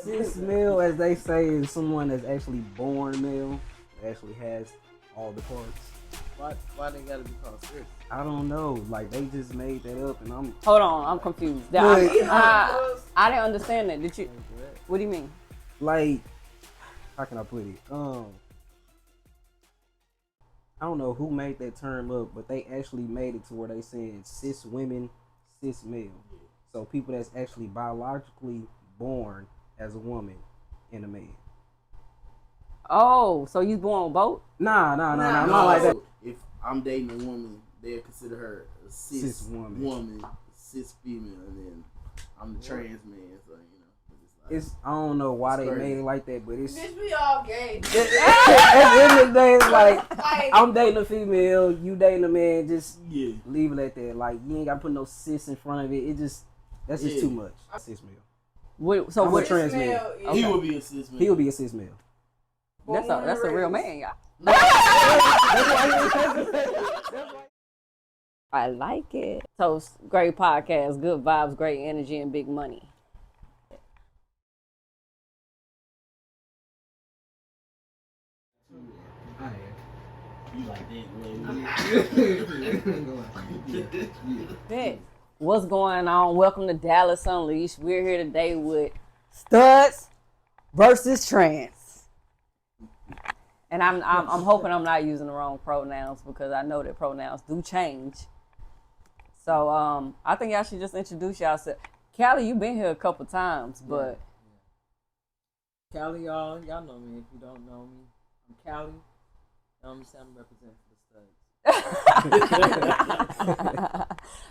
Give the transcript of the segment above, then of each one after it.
Cis male, as they say, is someone that's actually born male, that actually has all the parts. Why they gotta be called cis? I don't know. Like they just made that up, and I'm. Hold on, I'm confused. I didn't understand that. Did you? What do you mean? Like, how can I put it? I don't know who made that term up, but they actually made it to where they saying cis women, cis male. So people that's actually biologically born as a woman and a man. Oh, so you born with both? Nah, not like that. If I'm dating a woman, they'll consider her a cis woman, cis female, and then I'm the trans man. So It's I don't know why they made it like that, but it's. Bitch, we all gay. At the end of the day, it's like I'm dating a female, you dating a man. Just leave it at that. Like you ain't gotta put no cis in front of it. That's just too much. Cis male. So I'm what? a trans male. He would be a cis male. He would be a cis male. That's a real man, y'all. I like it. So great podcast, good vibes, great energy, and big money. You like that? What's going on? Welcome to Dallas Unleashed. We're here today with studs versus trans. And I'm hoping I'm not using the wrong pronouns because I know that pronouns do change. So I think y'all should just introduce yourself. Callie, you've been here a couple times, but Callie, y'all know me. If you don't know me, I'm Callie. I'm representing for the studs.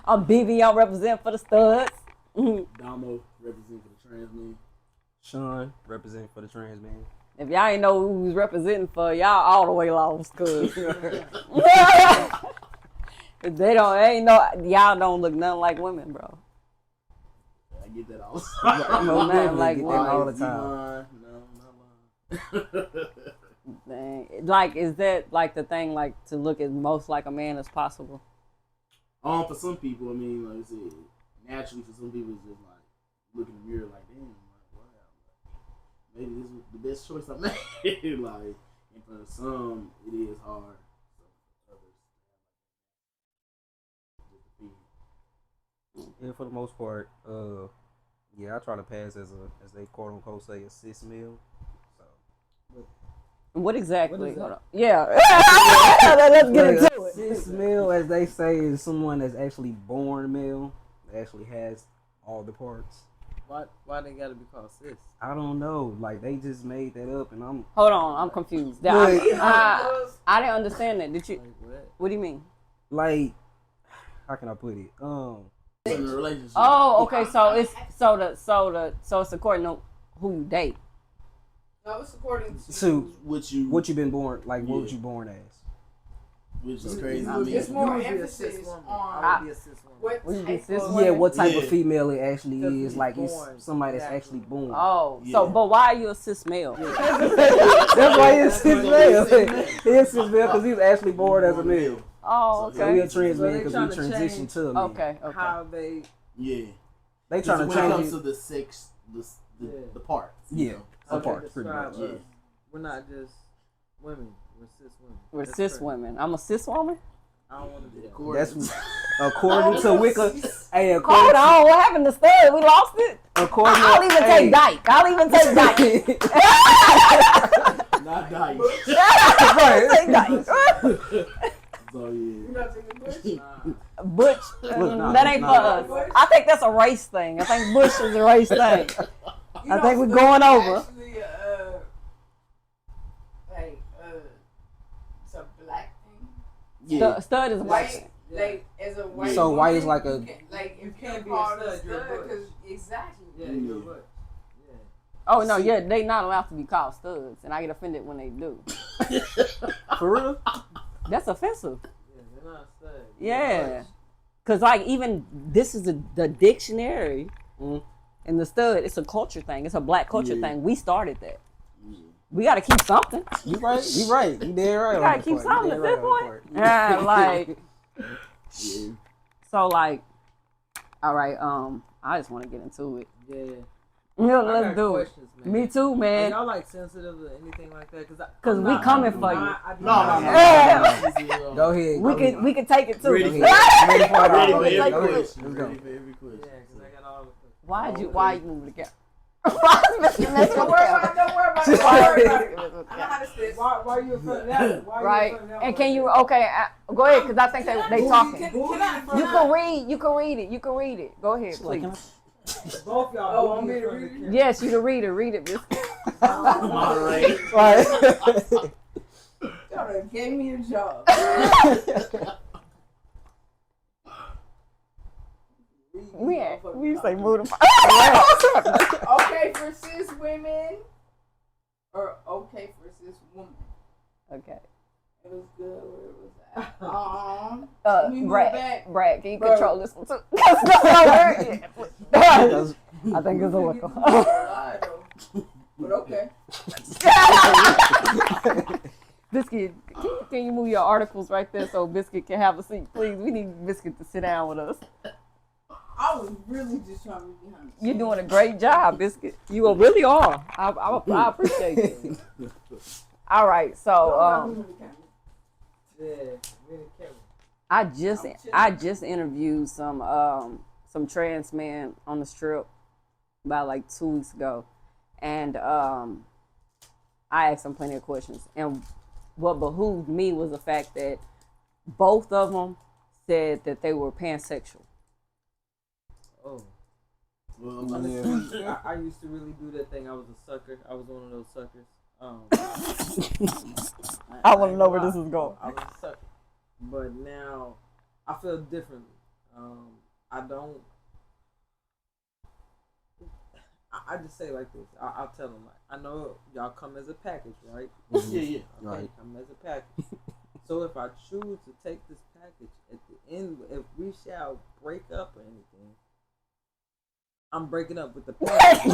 I'm BB. I'm representing for the studs. Damo representing for the trans man. Sean representing for the trans man. If y'all ain't know who was representing for, y'all all the way lost, cause y'all don't look nothing like women, bro. I get that all. Nothing like women all the time. No, not lying. Dang. Like, is that like the thing, like to look as most like a man as possible? For some people, I mean, like I said, naturally for some people, it's just like look in the mirror, like damn. Maybe this was the best choice I made. Like, and for some, it is hard. So others, Yeah, for the most part, I try to pass as they quote unquote say a cis male. So, what exactly? What is Hold on. Yeah, let's get into it. Cis male, as they say, is someone that's actually born male, that actually has all the parts. Why they gotta be called cis? I don't know. Like they just made that up, and I'm. Hold on, I'm confused. I didn't understand that. Did you? Like what do you mean? Like, how can I put it? in a relationship. Oh, okay. So it's it's according to who you date. No, it's according to what you been born. Like, what was you born as? Which is crazy. It's more emphasis on what type of female it actually is. Like, it's somebody that's actually born. Oh, so but why are you a cis male? That's why he's cis male. He's cis male because he's actually born as a male. Oh, okay. So we're a trans man because we transition to a man. Okay. How they? Yeah. They trying to when change it comes to the sex, the parts. Yeah. The parts, pretty much. Yeah. We're not just women. We're cis women. We're cis women. I'm a cis woman. I don't want to be that. That's according to Wicca. Hey, hold on, what happened to stud? We lost it. I'll even take dyke. I'll even take dyke. Not dyke. Right. Take dyke. So yeah. Butch. That ain't for us. I think that's a race thing. I think Bush is a race thing. I think we're going over. It's a black thing. Yeah. Stud is a white thing. Like as a white. So white is like a. Like if you can't be a call stud, it you're a stud, butch. because exactly. Yeah, you're a butch. Oh no, yeah, they not allowed to be called studs, and I get offended when they do. For real? That's offensive. Yeah, they're not studs. Yeah, cause like even this is the dictionary, and the stud. It's a culture thing. It's a black culture thing. We started that. We gotta keep something. You right. You right. You damn right. We gotta keep something at this point. Yeah, like. So like, all right. I just want to get into it. Yeah. Yeah, let's do it. Man. Me too, man. Are y'all like sensitive or anything like that? Cause we coming for you. No. Go ahead. We can take it too. Ready for every question. every Go ahead. question. Let's go. Ready for every question. Yeah, because I got all the Why you moving the camera? Why is Mr. messing Don't with worry the about it. camera? Don't worry about it. Don't worry about it. Messing with the I know camera. how to sit. Why you in front of that? Why Right. you in front of that And one? can you go ahead, cause I think they talking. Can I? You can read it. Go ahead, Like, please. Both y'all. Oh, want me to read it? Yes, you can read it. Read it, Biscuit. Moderate. right. Y'all done gave me a job. We say move the Okay for cis women or okay for cis woman? Okay. It was good where it was at. Let me move back. Brad, can you Bro. control this one too? I think it's a look. But okay. Biscuit, can you move your articles right there so Biscuit can have a seat, please? We need Biscuit to sit down with us. I was really just trying to be behind. You're doing a great job, Biscuit. You really are. I appreciate you. All right, so Yeah, really careful. I just interviewed some trans men on the strip about like 2 weeks ago, and I asked them plenty of questions. And what behooved me was the fact that both of them said that they were pansexual. Oh. Well, I used to really do that thing. I was a sucker. I was one of those suckers. I want to know where this is going. I was a sucker. But now I feel differently. I don't. I just say it like this. I'll tell them. I know y'all come as a package, right? Yeah. Okay, Right. come as a package. So if I choose to take this package at the end, if we shall break up or anything, I'm breaking up with the package.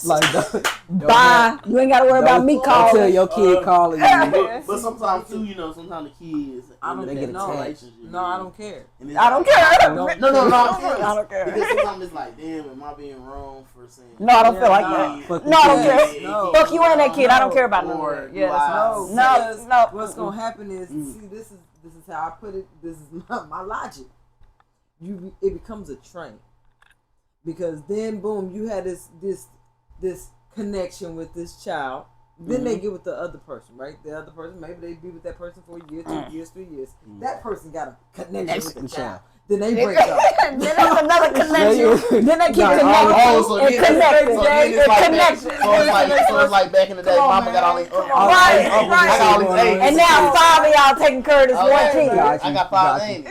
Right? Bye. You ain't got to worry about me Don't tell calling. your kid calling you. But sometimes too, sometimes the kids I they don't get know. attached. No, I don't care. And it's I don't like- care. No, I don't care. Because sometimes it's like, damn, am I being wrong for saying? No, I don't feel like no. that. Fuck No, I don't the care. kids. No. Fuck you and that kid. I don't care about none of Or that. do Yeah, I that's say- no. What's gonna happen is, see, this is how I put it. This is my logic. It becomes a train, because then boom, you had this connection with this child. Then they get with the other person, right? The other person, maybe they be with that person for a year, 2 years, 3 years. That person got a connection with the child. Then they break up. Then there's another connection. Then they keep Nah, connecting. So it's like back in the day, mama got all these uncles. Right, I right. got all these aunts. And now 5 of y'all taking care of this one kid. I got 5 aunts.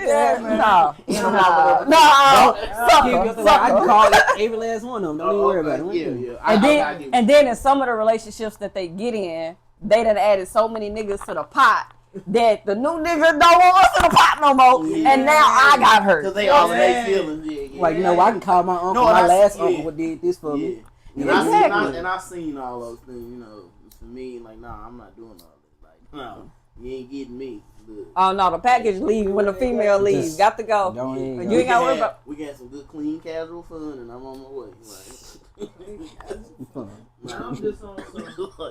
No. I can call it every last one of them. Don't even worry about it. Yeah. And then in some of the relationships that they get in, they done added so many niggas to the pot that the new niggas don't want us in the pot no more. Yeah. And now I got hurt. Because they all they feelings. Yeah. Like, I can call my uncle. No, My and last yeah. uncle did this for me. And Exactly. I seen all those things, for me, like, nah, I'm not doing all this. Like, no, you ain't getting me. Look. Oh no, the package leaves when the female leaves. Just Got to go. don't even You ain't got to worry about. We got some good, clean, casual fun, and I'm on my way. Like, I'm just on some.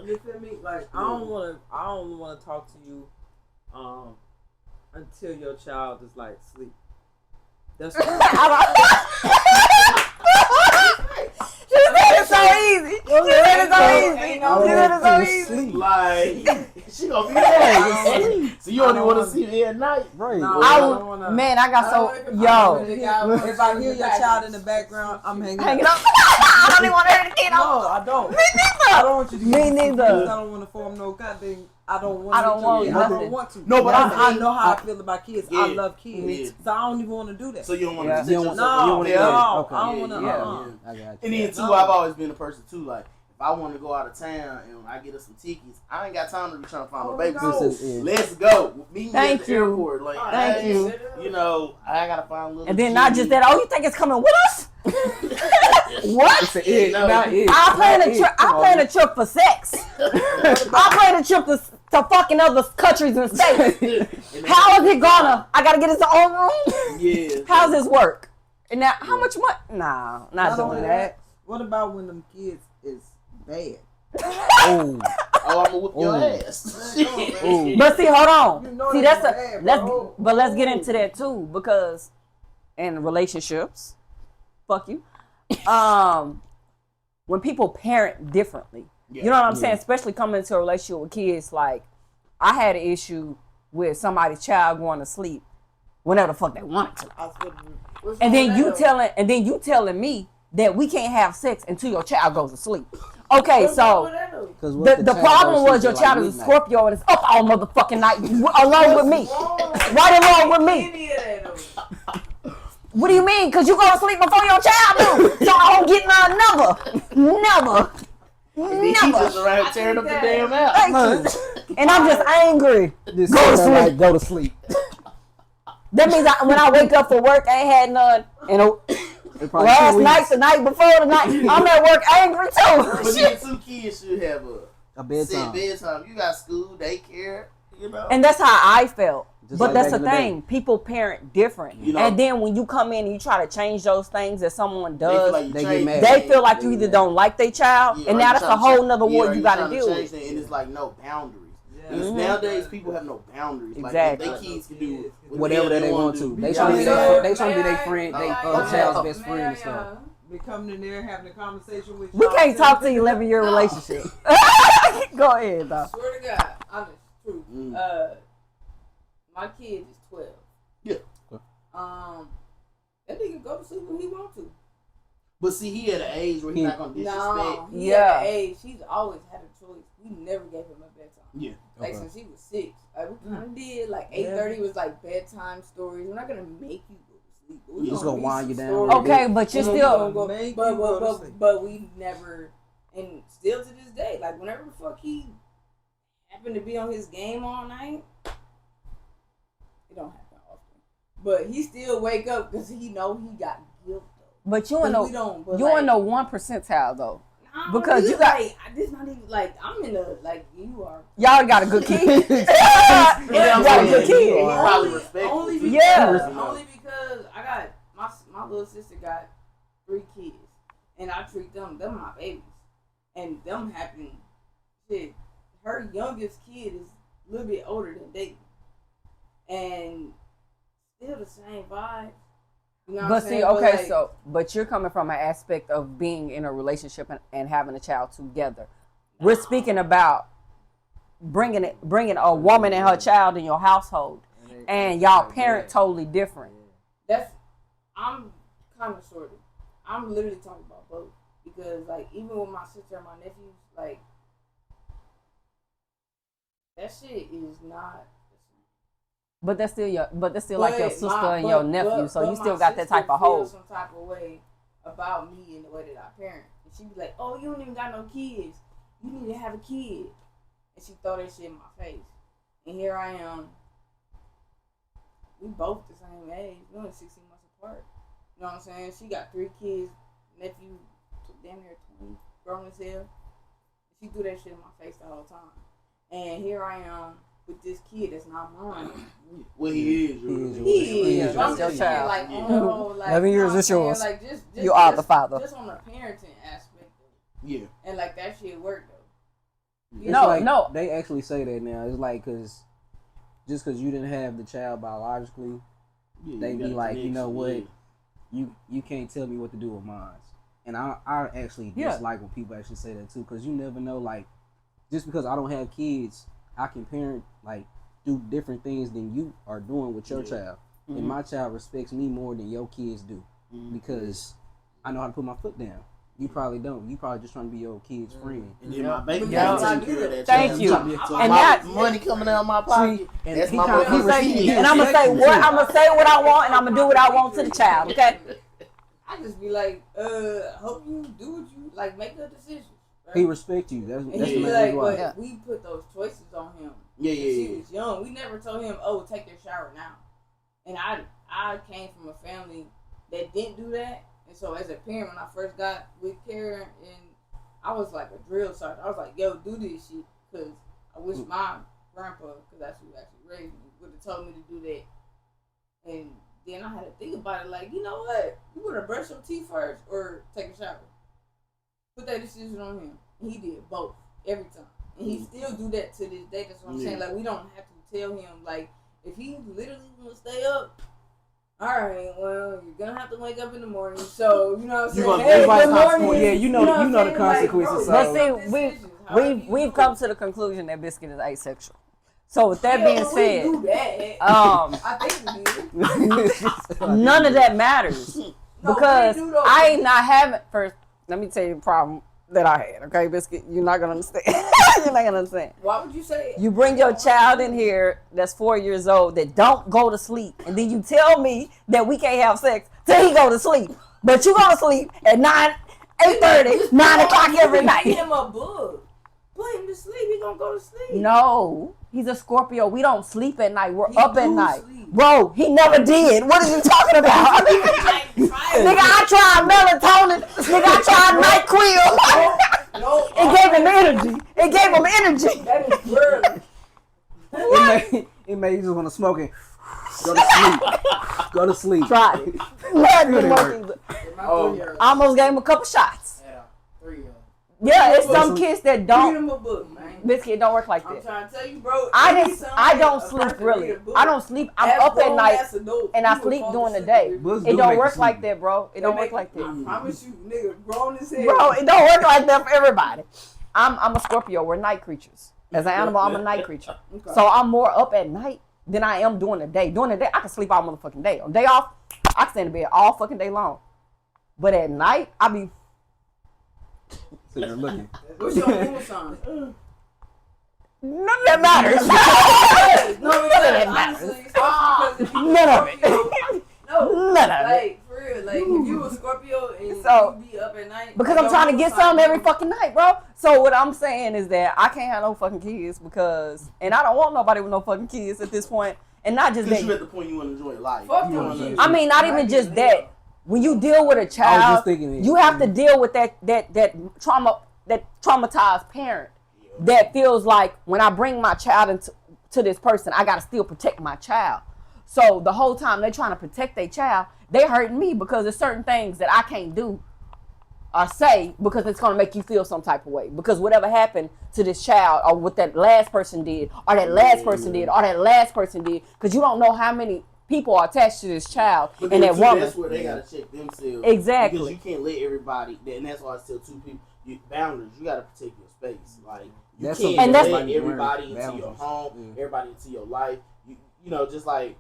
You feel me? Like I don't want to talk to you, until your child is like sleep. That's what She said it's so easy. She said it's so easy. She said it's so easy. like, she gonna be there. So you only want to see me at night, Right. No, I don't wanna- Man, I got so If I hear your child in the background, I'm hanging hanging up. up. I don't even want to hear the kid. No, I don't. Me neither. I don't want you to Me get neither. confused. I don't want to form no goddamn. I don't want. I don't want I nothing. don't want to. No, but I know how I feel about kids. I Yeah. love kids, Yeah. so I don't even want to do that. So you don't want Yeah. to You don't want- you don't wanna- okay. I don't want to. Yeah. I got you. And then too, No. I've always been a person too. Like, if I want to go out of town and I get us some tickets, I ain't got time to be trying to find a baby. no. Let's go. Meet me Thank at the you. airport. Like, Thank hey, you. I gotta find a little. And then not just that. Oh, you think it's coming with us? What? It's a No. I plan a trip for sex. I plan a trip to fucking other countries and states. How is it gonna? I gotta get his own room. Yeah. How's this work? And now, how much money? Nah, not Not doing only that. What about when them kids is bad? Oh, I'm gonna whoop your Ooh. ass. Ooh. But see, hold on. You know See, that's that's bad, let's bro. but let's get into that too, because in relationships, fuck you. When people parent differently, you know what I'm saying? Especially coming into a relationship with kids, like I had an issue with somebody's child going to sleep whenever the fuck they wanted to. And then you telling me that we can't have sex until your child goes to sleep. Okay, so the problem was your child is a Scorpio and it's up all motherfucking night along with me. Right along with me. What do you mean? Because you go to sleep before your child do. So I don't get none. Never. He just around tearing up the damn house. And I'm just angry. Just go to sleep. Go to sleep. That means when I wake up for work, I ain't had none. And last night, the night before the night, I'm at work angry too. But then 2 kids should have A bedtime. bedtime. You got school, daycare, you know. And that's how I felt. Just but like that's back the in the thing. People parent different. You know? And then when you come in and you try to change those things that someone does, They get mad. they feel like you either don't like their child, and now that's a whole nother war you got to deal with. And it's like no boundaries. Yeah. Because nowadays people have no boundaries. Exactly. Like, they kids can do Whatever they want to. They trying to be their friend, they child's best friend and stuff. Be coming in there having a conversation with you. We can't talk to 11-year relationship. Go ahead, though. Swear to God, honest truth. My kid is 12. Yeah. That nigga go to sleep when he want to. But see, he at an age where he's not gonna disrespect. No, he at an age. He's always had a choice. We never gave him a bedtime. Yeah. Like since he was 6. Like we kind of did. Like 8:30 was like bedtime stories. We're not gonna make you go to sleep. But we Just gonna wind you down. stories. Okay, but you're still. But we never, and still to this day, like whenever the fuck he happened to be on his game all night, it don't happen often. But he still wake up because he know he got guilt though. But you in the 1 percentile though. Because you got this not even like I'm in the like you are. Y'all got a good kid. You got a good kid. Only because, Yeah. only because I got my little sister got 3 kids, and I treat them my babies, and them happen. Shit, her youngest kid is a little bit older than Dayton, and still the same vibe. You know But see, okay, but you're coming from an aspect of being in a relationship and having a child together. We're speaking about bringing a woman and her child in your household, and y'all parent totally different. I'm kind of sort of. I'm literally talking about both because, like, even with my sister and my nephews, like, that shit is not. But that's still like your sister and your nephew, so you still got that type of hold. Some type of way about me and the way that I parent, and she be like, "Oh, you don't even got no kids. You need to have a kid," and she throw that shit in my face. And here I am. We both the same age. We're only 16 months apart. You know what I'm saying? She got 3 kids. Nephew, damn near 20, grown as hell. She threw that shit in my face the whole time. And here I am with this kid that's not mine. Well, he is. He is. That's your child. Like, 11 years is yours. Like, just you are the father. Just on the parenting aspect of it. Yeah. And like that shit worked though. No. They actually say that now. It's like because you didn't have the child biologically, they be like, you know what, you can't tell me what to do with mine. And I actually dislike when people actually say that too, because you never know, like, just because I don't have kids, I can parent, like, do different things than you are doing with your child. Mm-hmm. And my child respects me more than your kids do, because I know how to put my foot down. You probably don't. You probably just trying to be your kid's friend. And then my baby got to take care of that. Thank you. So and that money coming out of my pocket. And that's my and I'm gonna say what I want, and I'm gonna do what I want to the child. Okay. I just be like, hope you do what you like. Make the decision. Right? He respect you. That's the main like, why. but we put those choices on him. Yeah. He was young. We never told him, "Oh, take your shower now." And I came from a family that didn't do that. And so as a parent, when I first got with Karen, and I was like a drill sergeant. I was like, yo, do this shit. Because I wish my grandpa, because that's who actually raised me, would have told me to do that. And then I had to think about it like, you know what? You want to brush your teeth first or take a shower? put that decision on him. And he did both every time. And he still do that to this day. That's what I'm saying. Like, we don't have to tell him, like, if he literally want to stay up, all right, well, you're gonna have to wake up in the morning. So, you know what I'm saying? Hey, good morning. Yeah, you know the consequences. But see, we've come to the conclusion that Biscuit is asexual. So with that being said, I think we did. none of that matters because I ain't not having. First, let me tell you the problem that I had. Okay, Biscuit, you're not gonna understand. You're not gonna understand. Why would you say it? You bring your child in here that's 4 years old that don't go to sleep, and then you tell me that we can't have sex till he go to sleep. But you go to sleep at 8:30, 9 o'clock every night. Give him a book. Put him to sleep. He gonna go to sleep. No, he's a Scorpio. We don't sleep at night. We're up at night. Sleep. Bro, he never did. What are you talking about? Nigga, I tried melatonin. Nigga, I tried NyQuil. No, it gave him energy. It gave him energy. That is weird. It made you just want to smoke it. Go to sleep. Go to sleep. Try it. I almost gave him a couple shots. Yeah, 3 of them. Yeah, it's some kids that don't. Read him a book, man. Biscuit don't work like that. I'm trying to tell you, bro. I don't sleep really. I don't sleep. I'm up at night and I sleep during the day. It don't work like that, bro. It don't work like that. I promise you, nigga, grown as hell. Bro, it don't work like that for everybody. I'm a Scorpio. We're night creatures. As an animal, I'm a night creature. Okay. So I'm more up at night than I am during the day. During the day, I can sleep all motherfucking day. On day off, I can stay in the bed all fucking day long. But at night, I be sitting there looking. What's your moon sign? None of that matters. None of that matters. None of it. No. None of it. Like, for real. Like, if you a Scorpio and you be up at night. Because I'm trying to get something every fucking night, bro. So what I'm saying is that I can't have no fucking kids because, and I don't want nobody with no fucking kids at this point. And not just that. Because you at the point you want to enjoy life. I mean, not even just that. When you deal with a child, you have to deal with that traumatized parent that feels like when I bring my child into this person, I gotta still protect my child. So the whole time they're trying to protect their child, they hurting me because there's certain things that I can't do or say because it's gonna make you feel some type of way. Because whatever happened to this child or what that last person did or that last person did or that last person did, because you don't know how many people are attached to this child and that woman. That's where they gotta check themselves. Exactly. Because you can't let everybody, and that's why I tell two people, boundaries. You gotta protect your space. Like you can't let everybody into your home, everybody into your life. You know, just like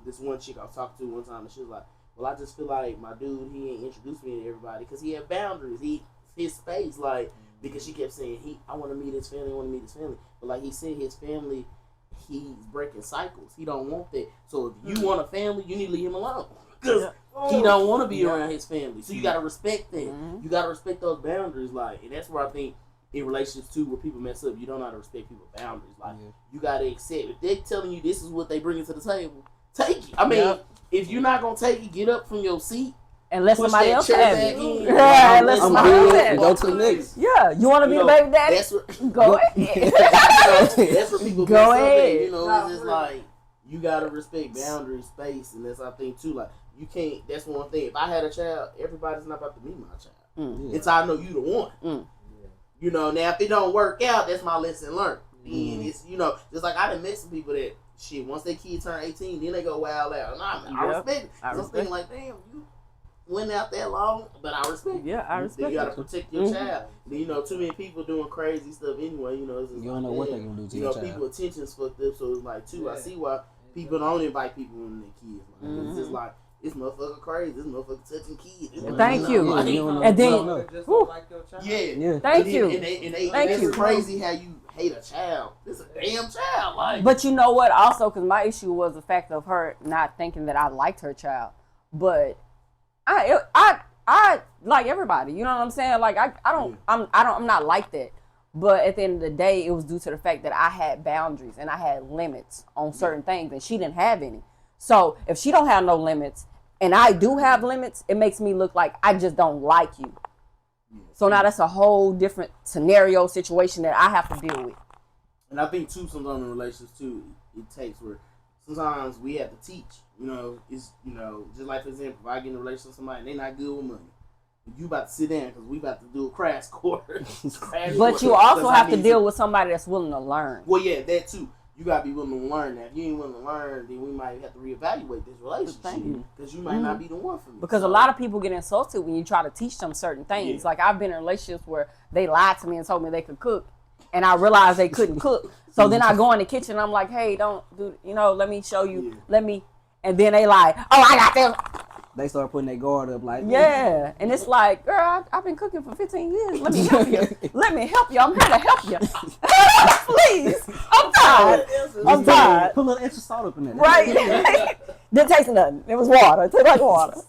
this one chick I was talking to one time, and she was like, "Well, I just feel like my dude, he ain't introduced me to everybody because he had boundaries. His space, like because she kept saying I want to meet his family, but like he said, his family." He's breaking cycles. He don't want that. So if you want a family, you need to leave him alone because he don't want to be around his family. So you gotta respect that. You gotta respect those boundaries. Like, and that's where I think in relationships too, where people mess up, you don't know how to respect people's boundaries. Like, you gotta accept if they're telling you this is what they bring to the table, take it. I mean, if you're not gonna take it, get up from your seat. And let somebody else have it. Yeah, let somebody else have it. Go to the next. Yeah, you want to be a baby daddy? Go ahead. That's where people go ahead. You know, it's just like you gotta respect boundaries, space, and that's I think too. Like you can't. That's one thing. If I had a child, everybody's not about to meet my child. It's I know you the one. You know. Now if it don't work out, that's my lesson learned. And it's just like I done met some people that shit. Once their kids turn 18, then they go wild out. And I respect it. I'm thinking like, damn, you went out that long, but I respect it. Yeah, I respect it. You gotta protect your child. Then, too many people doing crazy stuff anyway. It's just you don't know what they're gonna do to your child. People attention's fucked up, so it's like I see why people don't invite people when they're kids. Like, it's just like this motherfucker crazy. This motherfucker touching kids. Thank you. And then, thank you. And it's crazy how you hate a child. It's a damn child. Like, but you know what? Also, because my issue was the fact of her not thinking that I liked her child, but I like everybody. You know what I'm saying? Like I'm not like that. But at the end of the day, it was due to the fact that I had boundaries and I had limits on certain things, and she didn't have any. So if she don't have no limits and I do have limits, it makes me look like I just don't like you. So now that's a whole different scenario situation that I have to deal with. And I think too, sometimes in relationships too, it takes where sometimes we have to teach. It's just like for example, if I get in a relationship with somebody and they're not good with money, You about to sit down because we about to do a crash course. But you also have to deal with somebody that's willing to learn. Well, yeah, that too. You gotta be willing to learn that. If you ain't willing to learn, then we might have to reevaluate this relationship because you might not be the one for me. Because a lot of people get insulted when you try to teach them certain things. Like I've been in relationships where they lied to me and told me they could cook, and I realized they couldn't cook. So then I go in the kitchen and I'm like, hey, don't do, let me show you, and then they like, oh, I got this. They start putting their guard up like, yeah, and it's like, girl, I've been cooking for 15 years. Let me help you. Let me help you. I'm here to help you. Please, I'm tired. I'm tired. Put a little extra salt up in there. Right. Didn't taste nothing. It was water. It tastes like water.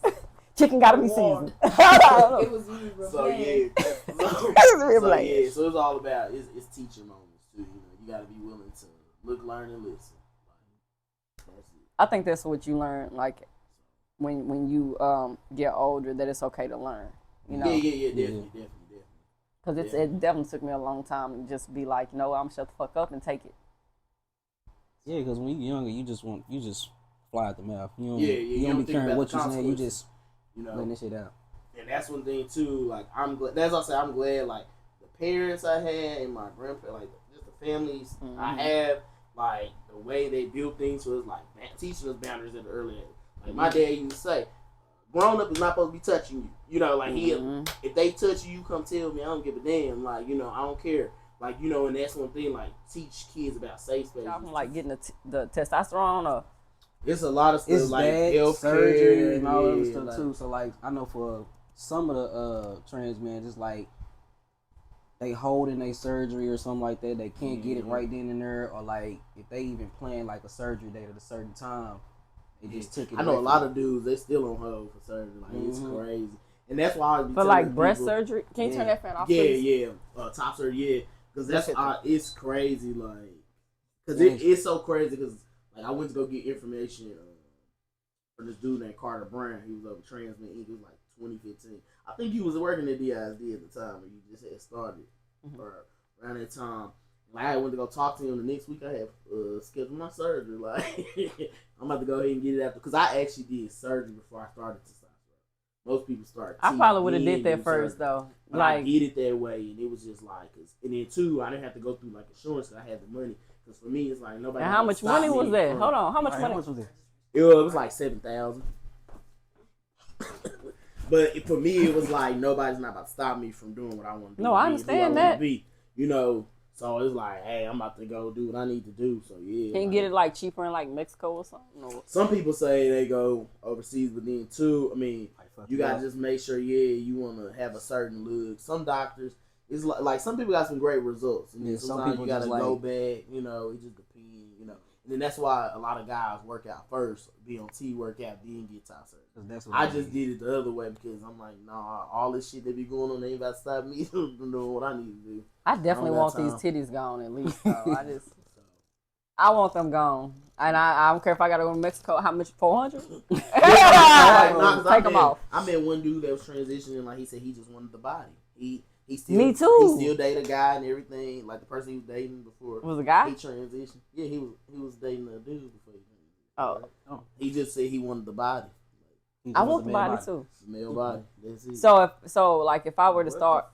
Chicken gotta be seasoned. It was me. So yeah. So it's all about it's teaching moments too. You gotta be willing to look, learn, and listen. That's it. I think that's what you learn, like when you get older, that it's okay to learn. Yeah, definitely. Because it definitely took me a long time to just be like, no, I'm shut the fuck up and take it. Yeah, because when you're younger, you just fly at the mouth. You don't be think caring about what the you're saying. You just letting this shit out. And that's one thing too. Like I'm glad. That's what I say. I'm glad. Like the parents I had and my grandparents, like just the families I have, like the way they build things was like teaching us boundaries at the early age. Like my dad used to say, grown up is not supposed to be touching you. If they touch you, come tell me. I don't give a damn. Like, I don't care. Like, and that's one thing, like, teach kids about safe space. I'm like getting the testosterone or... It's a lot of stuff, it's like health surgery and all that other stuff, too. So, like, I know for some of the trans men, just like, they hold in their surgery or something like that. They can't get it right then and there. Or, like, if they even plan, like, a surgery date at a certain time, they just took it. I know a lot of dudes, they still on hold for surgery. Like, it's crazy. And that's why I was. But like breast surgery, can you turn that fan off? Please? Top surgery, because that's it's crazy. Like, because it's so crazy. Because like I went to go get information from this dude named Carter Brown. He was over Transmit Inc. It was like 2015. I think he was working at DISD at the time, and he just had started or around that time. Like I went to go talk to him the next week. I had scheduled my surgery. Like I'm about to go ahead and get it after because I actually did surgery before I started to. Most people start. I probably would have did that first though. But like I did it that way, and it was just like, and then too, I didn't have to go through like insurance because I had the money. Because for me, it's like nobody. And how much money was that? Hold on, how much money was that? It was like $7,000. But for me, it was like nobody's not about to stop me from doing what I want to do. No, I understand that. So it's like, hey, I'm about to go do what I need to do. So yeah. Can you get it like cheaper in like Mexico or something? No. Some people say they go overseas, but then too, I mean, you gotta just make sure, you want to have a certain look. Some doctors, it's like some people got some great results, and then sometimes some people you gotta go back. It just depends. And then that's why a lot of guys work out first, BLT workout, then get top surgery. I just did it the other way because I'm like, nah, all this shit that be going on, they ain't about to stop me from doing what I need to do. I definitely want these titties gone at least. So I want them gone. And I don't care if I gotta go to Mexico. How much? 400? Take them off. I met one dude that was transitioning. Like he said, he just wanted the body. He still, me too. He still date a guy and everything. Like the person he was dating before. Was a guy? He transitioned. Yeah, he was dating a dude before he transitioned. Oh. He just said he wanted the body. I want the body too. The male body. That's it. So if I were to start.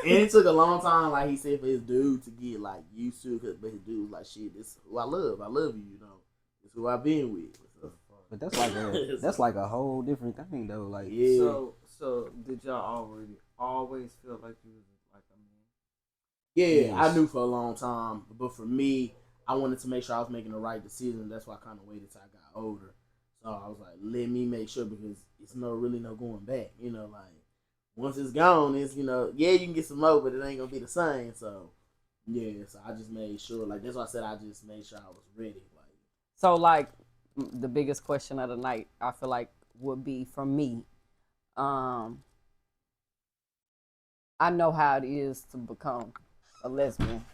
And it took a long time, like he said, for his dude to get like used to it. But his dude was like, "Shit, this is who I love. I love you. It's who I've been with." But that's like a whole different thing though. Like So did y'all always feel like you was like a man? Yeah, yes. I knew for a long time, but for me, I wanted to make sure I was making the right decision. That's why I kind of waited till I got older. So I was like, let me make sure because it's really no going back. Like once it's gone, it's you can get some more, but it ain't gonna be the same. So so I just made sure. Like that's why I said I just made sure I was ready. Like so, like the biggest question of the night, I feel like would be from me. I know how it is to become a lesbian.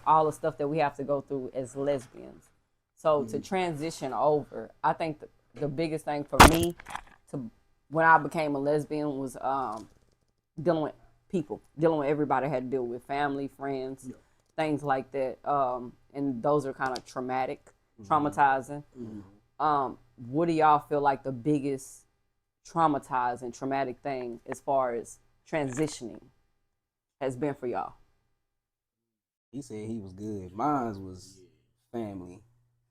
All the stuff that we have to go through as lesbians. So to transition over, I think the biggest thing for me when I became a lesbian was dealing with people, dealing with everybody I had to deal with, family, friends, things like that. And those are kind of traumatizing. what do y'all feel like the biggest traumatizing, traumatic thing as far as transitioning has been for y'all? He said he was good. Mine was family.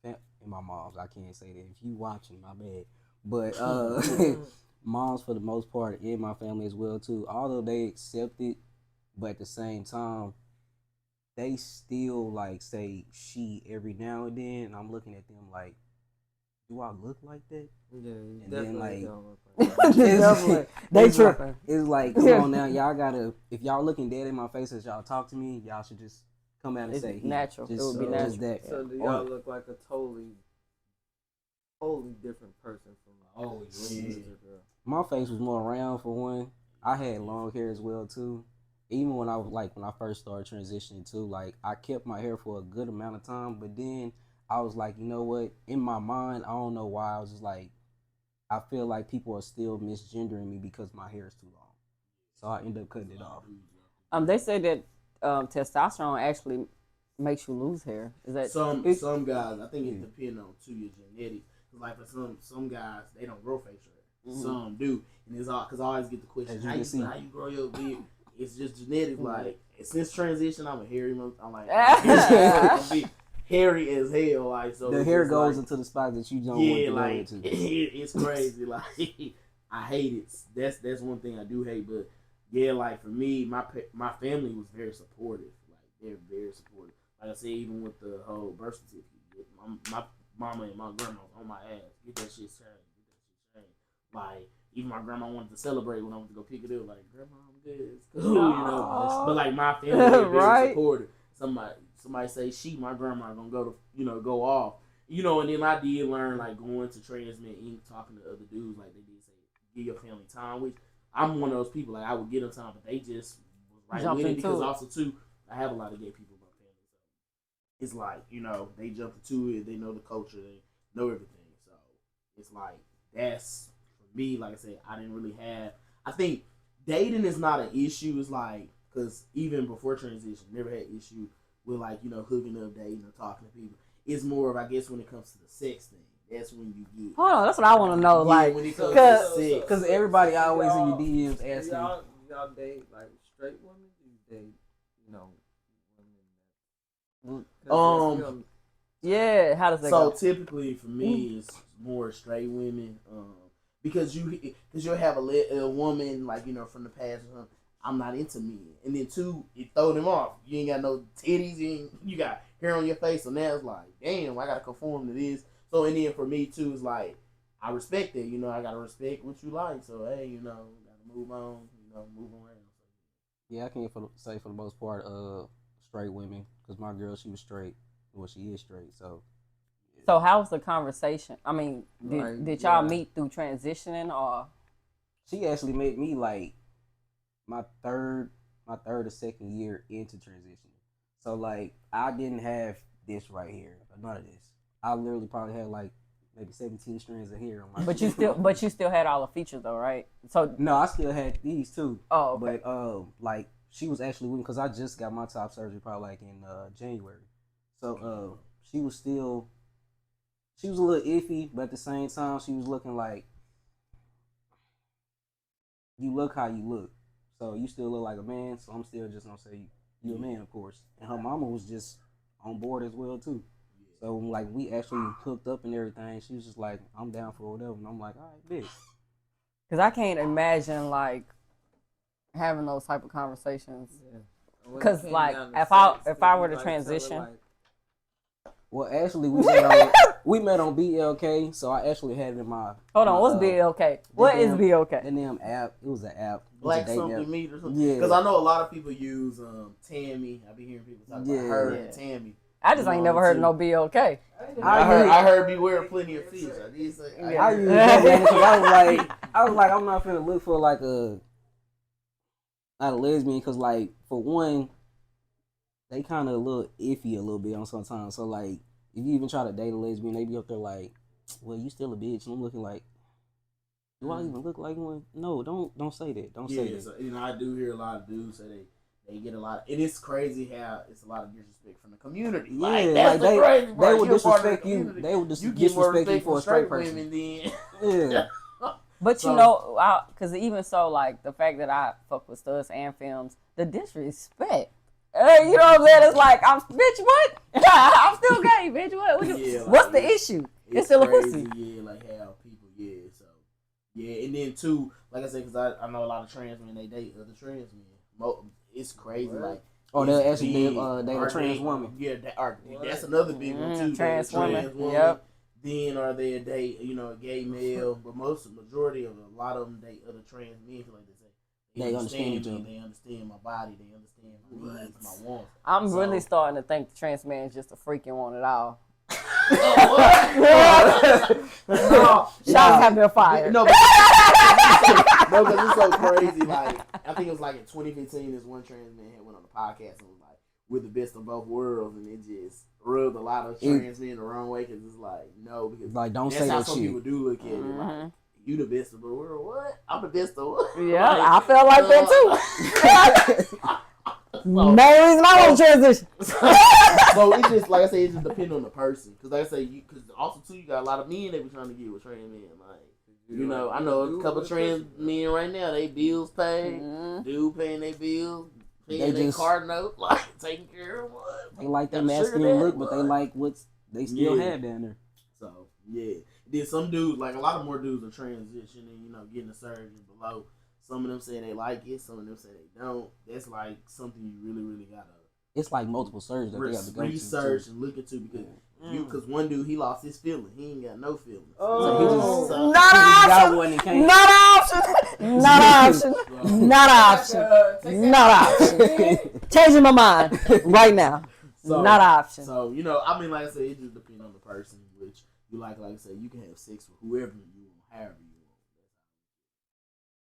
And my mom's. I can't say that. If you watching, my bad. But moms for the most part, and my family as well too. Although they accept it, but at the same time, they still like say she every now and then. And I'm looking at them like, do I look like that? Yeah, and then like, don't look like that. They tripping. It's like, come on now, y'all gotta. If y'all looking dead in my face as y'all talk to me, y'all should just come out and say natural. Just, it would be natural. Just that. So do y'all look like a totally different person from My face was more round for one. I had long hair as well too. Even when I first started transitioning too, like I kept my hair for a good amount of time, but then I was like, you know what? In my mind, I don't know why, I was just like, I feel like people are still misgendering me because my hair is too long. So I end up cutting it off. They say that testosterone actually makes you lose hair. Is that some guys? I think it depends on your genetics. Like for some guys, they don't grow facial hair. Mm-hmm. Some do, and it's all because I always get the question, how you grow your beard? It's just genetic. Like since transition, I'm a hairy. I'm like I'm be hairy as hell. Like so, the hair goes into the spot that you don't want to go into. It's crazy. Like I hate it. That's one thing I do hate. But yeah, like for me, my family was very supportive. Like they're very supportive. Like I said, even with the whole birth certificate, my mama and my grandma was on my ass. Get that shit changed. Like even my grandma wanted to celebrate when I went to go pick it up. Like, grandma, I'm good. It's cool, you know. But like my family was very supportive. Somebody say my grandma gonna go off. You know, and then I did learn like going to Transmit Inc. talking to other dudes, like they did say, give your family time, which I'm one of those people, like I would get them time, but they just was right with it because also too, I have a lot of gay people in my family. So it's like, they jump into it, they know the culture, they know everything. So it's like that's for me, like I said, I didn't really have, I think dating is not an issue. It's like, because even before transition, never had issue with like, hooking up, dating, or talking to people. It's more of, I guess, when it comes to the sex thing. That's when you get. Hold on, that's what I want to know. Like, when it comes to sex, because everybody always in your DMs asking. Y'all date like straight women? Do you date, women? Yeah. How does that go? go? So typically for me, it's more straight women. Because you'll have a woman like from the past or something. I'm not into men, and then two, it throw them off. You ain't got no titties, you got hair on your face, so now it's like, damn, I gotta conform to this. So and then for me too, it's like I respect it. I gotta respect what you like. So hey, gotta move on. Move around. Yeah, I can't say for the most part, straight women, because my girl, she was straight. Well, she is straight. So. Yeah. So how was the conversation? I mean, did y'all meet through transitioning or? She actually made me like my third or second year into transitioning. So like I didn't have this right here, none of this. I literally probably had like maybe 17 strands of hair on my. But you still had all the features though, right? So no, I still had these too. Oh, okay. But like she was actually with me because I just got my top surgery probably like in January. So she was a little iffy, but at the same time she was looking like, you look how you look. So you still look like a man, so I'm still just gonna say you a man, of course. And her mama was just on board as well too. So like we actually hooked up and everything, she was just like, I'm down for whatever, and I'm like, all right, bitch. Cause I can't imagine like having those type of conversations. Yeah. Cause like if I were to transition. Well, actually, we met on BLK, so I actually had it in my. Hold on, what's BLK? What is BLK? The damn app. It was an app. Black something meet or something. Yeah. Because I know a lot of people use Tammy. I be hearing people talk about her and Tammy. I just ain't never heard of no BLK. I heard beware plenty of fish. I did say. I used that because I was like, I'm not finna look for like not a lesbian, because like for one, they kind of a little iffy a little bit on sometimes. So like, if you even try to date a lesbian, they be up there like, well, you still a bitch. And I'm looking like, do I even look like one? No, don't say that. Don't say that. So, I do hear a lot of dudes say They get a lot. It is crazy how it's a lot of disrespect from the community. Yeah, like, that's they crazy part. they would You're part of disrespect the you. community. They would You get more disrespect you respect for from a straight women person. then. Yeah. But So- you know, because even so, like the fact that I fuck with studs and films, the disrespect. You know what I'm saying? It's like, bitch, what? I'm still gay, bitch. What's the issue? It's still crazy, a pussy. Yeah, like how people, so yeah, and then too, like I said, because I know a lot of trans men, they date other trans men. It's crazy, like. Oh, they'll actually date a trans woman. Yeah, that's another big one too. Trans woman. Yep. Then are they a date, a gay male? But majority of a lot of them date other trans men. Feel like they understand me. They understand my body. They understand my needs, my wants. I'm really starting to think the trans man is just a freaking want it all. Shots have been fired. No, because it's so crazy. Like, I think it was like in 2015, this one trans man had went on the podcast and was like, "We're the best of both worlds," and it just rubbed a lot of trans men the wrong way because it's like, no, because like don't that's say how that some shit. people do look at it. Like, you the best of the world. What? I'm the best of what? Yeah, I felt like that too. No reason I want to transition. So it's just like I say, it just depends on the person. Because like I say, because also too, you got a lot of men that be trying to get with trans men. Like, I know a couple trans men right now. They bills paid, dude paying their bills, paying their car note, like taking care of what. They like that masculine look, but they like what's they still have down there. So yeah, then some dudes, like a lot of more dudes are transitioning, getting a surgery below. Some of them say they like it, some of them say they don't. That's like something you really, really gotta. It's like multiple surgeries that they have to go research and look into because one dude he lost his feeling, he ain't got no feelings. Oh, so not option. Changing my mind right now. Not option. So I mean, like I said, it just depends on the person, which you like I said, you can have sex with whoever you want, however you want.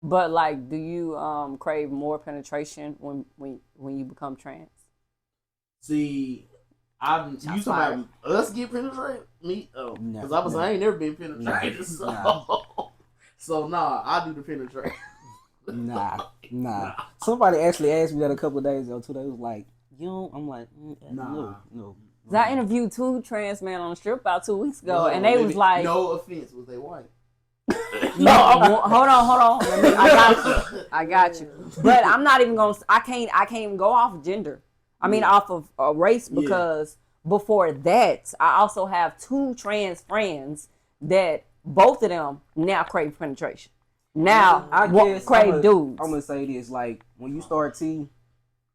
But like, do you crave more penetration when you become trans? See, you talking about us get penetrated? Me? Oh, because I ain't never been penetrated. So I do the penetration. Nah. Somebody actually asked me that a couple of days ago too. They was like, I'm like, no. I interviewed 2 trans men on the strip about 2 weeks ago, and they was like, no offense, was they white? No, hold on. I got you. But I'm not even gonna. I can't even go off gender. I mean, off of race, because before that, I also have 2 trans friends that both of them now crave penetration. Now I guess crave dudes. I'm gonna say this: like when you start T,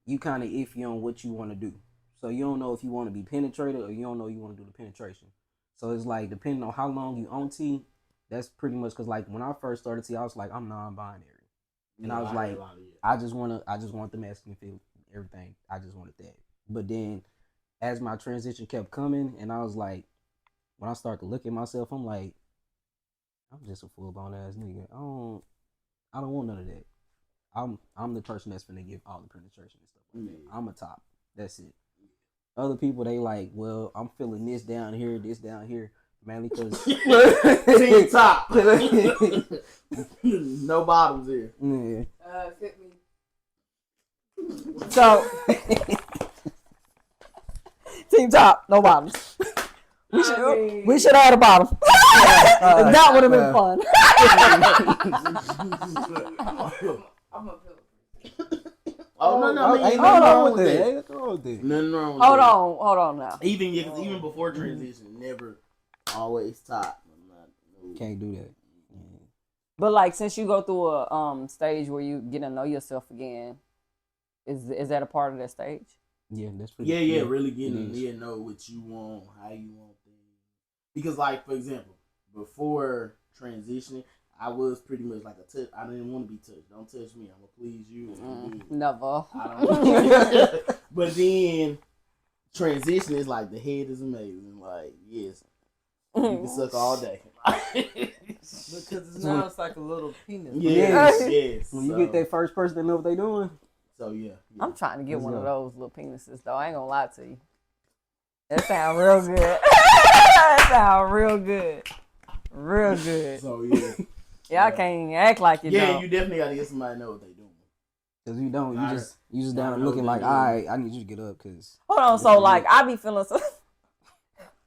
you kind of iffy on what you want to do. So you don't know if you want to be penetrated or you don't know you want to do the penetration. So it's like depending on how long you own T. That's pretty much because like when I first started T, I was like, I'm non-binary, and I was like, I just want the masculine feel, everything. I just wanted that. But then as my transition kept coming, and I was like, when I started to look at myself, I'm like, I'm just a full blown ass nigga. I don't want none of that. I'm the person that's gonna give all the penetration and stuff like that. I'm a top. That's it. Other people, they like, well, I'm feeling this down here, mainly because team top. No bottoms here. Yeah. Fit me. So team top, no bottoms. We should add a bottom. That would have been fun. I'm a pill. Ain't hold nothing on with that. Nothing wrong with Hold that. on now. Even before transition, never always top. Can't do that. But like, since you go through a stage where you get to know yourself again, is that a part of that stage? Yeah, that's pretty. Yeah, really getting to know what you want, how you want things. Because, like, for example, before transitioning, I was pretty much like a touch. I didn't want to be touched. Don't touch me. I'm gonna please you. Never. But then transition is like the head is amazing. Like, yes, you can suck all day. Because now it's like a little penis. Yes. When you get that first person that know what they doing. So yeah. I'm trying to get one of those little penises though. I ain't gonna lie to you. That sound real good. That sound real good. Real good. So yeah. Yeah, I can't even act like it. Yeah, though. you definitely gotta get somebody to know what they doing. Cause you don't, you just down looking like, all right, I need you to get up, cause. Hold on, so like I be feeling so.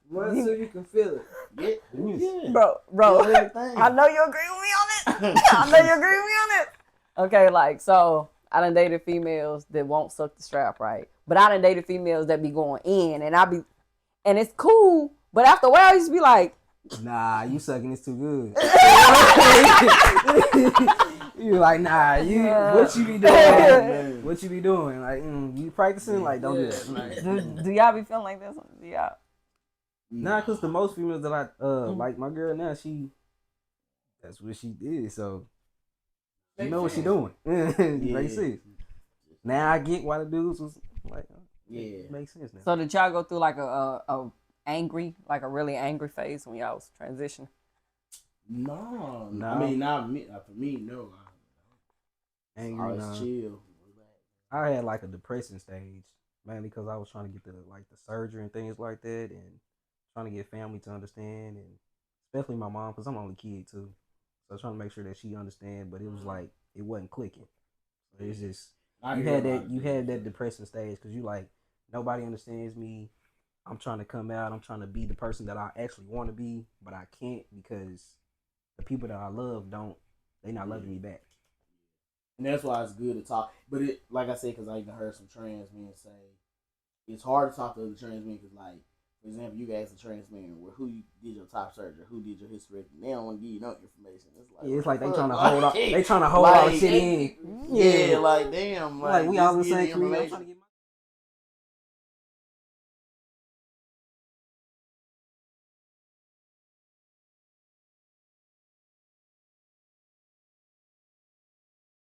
What so you can feel it? Yeah. Bro, I know you agree with me on it. I know you agree with me on it. Okay, like so, I done dated females that won't suck the strap right, but I done dated females that be going in, and it's cool, but after a while, I used to be like, nah, you sucking this too good. You like, nah, what you be doing? What you be doing? Like, you practicing? Like, don't do that. Do y'all be feeling like this? Yeah. Nah, cause the most females that I like my girl now, that's what she did. So you know what she doing. Makes sense. Now I get why the dudes was like, it makes sense now. So did y'all go through like a really angry phase when y'all was transitioning? No. I mean, not me. For me, no. Angry, I was chill. I had like a depressing stage, mainly because I was trying to get the surgery and things like that, and trying to get family to understand, and especially my mom, because I'm the only kid too. So I was trying to make sure that she understand, but it was like it wasn't clicking. So it's just you had that depressing stage because you like nobody understands me. I'm trying to come out. I'm trying to be the person that I actually want to be, but I can't because the people that I love they not loving me back. And that's why it's good to talk. But it, like I said, because I even heard some trans men say it's hard to talk to other trans men because, like, for example, you guys a trans man, who did your top surgery, who did your hysterectomy. They don't want to give you no information. It's like they trying to hold all the shit in. Yeah, like damn, like we all in the same career.